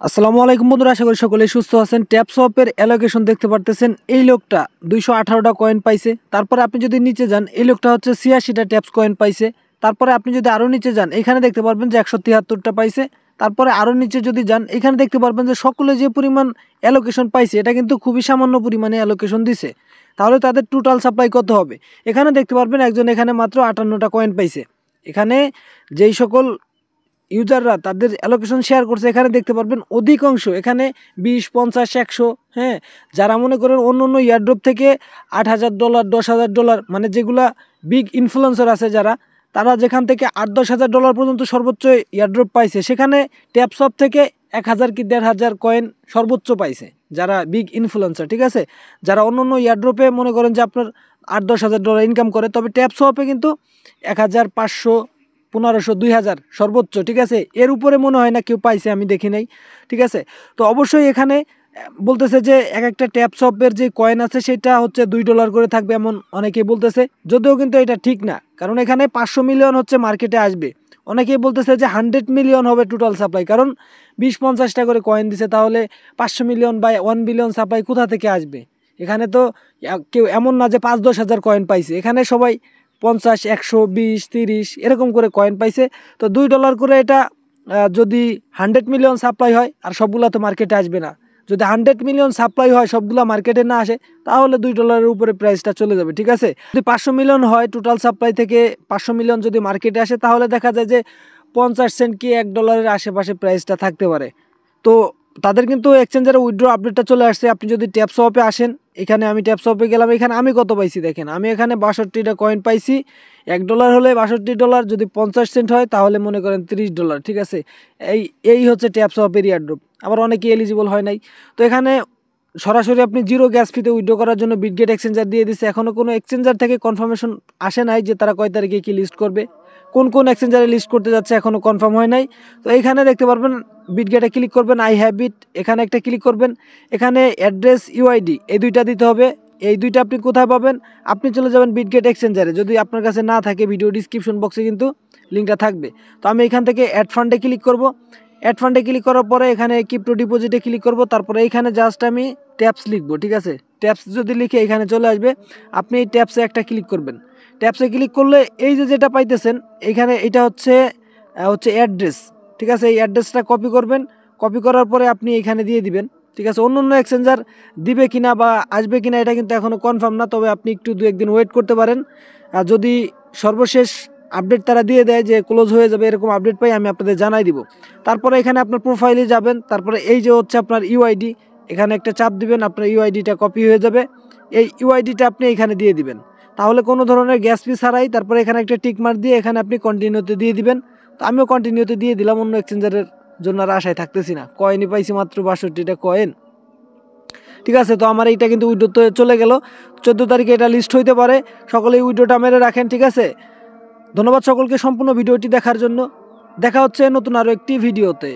আসসালামু আলাইকুম বন্ধুরা, আশা করি সকলেই সুস্থ আছেন। ট্যাপসপের অ্যালোকেশন দেখতে পারতেছেন। এই লোকটা 218টা কয়েন পাইছে। তারপরে আপনি যদি নিচে যান, এই লোকটা হচ্ছে 86টা ট্যাপস কয়েন পাইছে। তারপরে আপনি যদি আরও নিচে যান, এখানে দেখতে পারবেন যে 173টা পাইছে। তারপরে আরও নিচে যদি যান, এখানে দেখতে পারবেন যে সকলে যে পরিমাণ অ্যালোকেশন পাইছে, এটা কিন্তু খুবই সামান্য পরিমাণে অ্যালোকেশন দিছে। তাহলে তাদের টোটাল সাপ্লাই কত হবে? এখানে দেখতে পারবেন একজন এখানে মাত্র 58টা কয়েন পাইছে। এখানে যেই সকল ইউজাররা তাদের অ্যালোকেশন শেয়ার করছে, এখানে দেখতে পারবেন অধিকাংশ এখানে 20, 50, 100, হ্যাঁ, যারা মনে করেন অন্য অন্য ইয়ারড্রপ থেকে $8,000, $10,000, মানে যেগুলা বিগ ইনফ্লুয়েন্সার আছে যারা, তারা যেখান থেকে $8-10,000 পর্যন্ত সর্বোচ্চ ইয়ারড্রপ পাইছে, সেখানে ট্যাপসপ থেকে 1,000 কি 1,500 কয়েন সর্বোচ্চ পাইছে যারা বিগ ইনফ্লুয়েন্সার। ঠিক আছে, যারা অন্য অন্য ইয়ারড্রপে মনে করেন যে আপনার $8-10,000 ইনকাম করে, তবে ট্যাপসপে কিন্তু 1,500, 1,500, 2,000 সর্বোচ্চ। ঠিক আছে, এর উপরে মনে হয় না কেউ পাইছে, আমি দেখি নাই। ঠিক আছে, তো অবশ্যই এখানে বলতেছে যে এক একটা ট্যাপসপের যে কয়েন আছে সেটা হচ্ছে $2 করে থাকবে, এমন অনেকেই বলতেছে, যদিও কিন্তু এটা ঠিক না। কারণ এখানে 500 মিলিয়ন হচ্ছে মার্কেটে আসবে। অনেকেই বলতেছে যে 100 মিলিয়ন হবে টোটাল সাপ্লাই, কারণ 20-50টা করে কয়েন দিছে, তাহলে 500 মিলিয়ন বা 1 বিলিয়ন সাপ্লাই কোথা থেকে আসবে? এখানে তো কেউ এমন না যে 5-10 হাজার কয়েন পাইছে, এখানে সবাই 50, 100, 20, 30 এরকম করে কয়েন পাইছে। তো $2 করে এটা যদি 100 মিলিয়ন সাপ্লাই হয়, আর সবগুলা তো মার্কেটে আসবে না। যদি 100 মিলিয়ন সাপ্লাই হয়, সবগুলা মার্কেটে না আসে, তাহলে $2 উপরে প্রাইসটা চলে যাবে। ঠিক আছে, যদি 500 মিলিয়ন হয় টোটাল সাপ্লাই থেকে, 500 মিলিয়ন যদি মার্কেটে আসে, তাহলে দেখা যায় যে 50 সেন্ট কি $1 আশেপাশে প্রাইসটা থাকতে পারে। তো তাদের কিন্তু এক্সচেঞ্জারে উইথড্র আপডেটটা চলে আসছে। আপনি যদি ট্যাপসপে আসেন, এখানে আমি ট্যাপসপে গেলাম, এখানে আমি কত পাইছি দেখেন। আমি এখানে 62টা কয়েন পাইছি। $1 হলে $62, যদি 50 সেন্ট হয় তাহলে মনে করেন $30। ঠিক আছে, এই হচ্ছে ট্যাপসপের ইয়ারড্রপ। আবার অনেকে এলিজিবল হয় নাই। তো এখানে সরাসরি আপনি জিরো গ্যাস ফিতে উইথড্র করার জন্য বিটগেট এক্সচেঞ্জার দিয়ে দিচ্ছে। এখনও কোনো এক্সচেঞ্জার থেকে কনফার্মেশন আসে নাই যে তারা কয় তারিখে কি লিস্ট করবে, কোন কোন এক্সচেঞ্জারে লিস্ট করতে যাচ্ছে এখনও কনফার্ম হয় নাই। তো এইখানে দেখতে পারবেন বিটগেটে ক্লিক করবেন, আই হ্যাভ ইট, এখানে একটা ক্লিক করবেন। এখানে অ্যাড্রেস, ইউআইডি এই দুইটা দিতে হবে। এই দুইটা আপনি কোথায় পাবেন? আপনি চলে যাবেন বিটগেট এক্সচেঞ্জারে। যদি আপনার কাছে না থাকে, ভিডিও ডিসক্রিপশন বক্সে কিন্তু লিঙ্কটা থাকবে। তো আমি এখান থেকে অ্যাড ফান্ডে ক্লিক করব। অ্যাড ফান্ডে ক্লিক করার পরে এখানে ক্রিপ্টো ডিপোজিটে ক্লিক করব। তারপরে এইখানে জাস্ট আমি ট্যাপস লিখবো। ঠিক আছে, ট্যাপস যদি লিখে এখানে চলে আসবে, আপনি এই ট্যাপসে একটা ক্লিক করবেন। ট্যাপসে ক্লিক করলে এই যে যেটা পাইতেছেন, এখানে এটা হচ্ছে অ্যাড্রেস। ঠিক আছে, এই অ্যাড্রেসটা কপি করবেন। কপি করার পরে আপনি এখানে দিয়ে দিবেন। ঠিক আছে, অন্য অন্য এক্সচেঞ্জার দিবে কিনা বা আসবে কিনা এটা কিন্তু এখনও কনফার্ম না, তবে আপনি একটু 2-1 দিন ওয়েট করতে পারেন। আর যদি সর্বশেষ আপডেট তারা দিয়ে দেয় যে ক্লোজ হয়ে যাবে, এরকম আপডেট পাই, আমি আপনাদের জানাই দিব। তারপরে এখানে আপনার প্রোফাইলে যাবেন। তারপরে এই যে হচ্ছে আপনার ইউআইডি, এখানে একটা চাপ দিবেন, আপনার ইউআইডিটা কপি হয়ে যাবে। এই ইউআইডিটা আপনি এখানে দিয়ে দিবেন, তাহলে কোনো ধরনের গ্যাস ফি ছাড়াই। তারপরে এখানে একটা টিক মার্ক দিয়ে এখানে আপনি কন্টিনিউতে দিয়ে দিবেন। তো আমিও কন্টিনিউতে দিয়ে দিলাম, অন্য এক্সচেঞ্জারের জন্য আর আশায় থাকতেছি না। কয়েনই পাইছি মাত্র 62টা কয়েন। ঠিক আছে, তো আমার এইটা কিন্তু উইড্রোতে চলে গেল। 14 তারিখে এটা লিস্ট হইতে পারে, সকলেই উইড্রোটা মেরে রাখেন। ঠিক আছে, ধন্যবাদ সকলকে সম্পূর্ণ ভিডিওটি দেখার জন্য। দেখা হচ্ছে নতুন আরও একটি ভিডিওতে।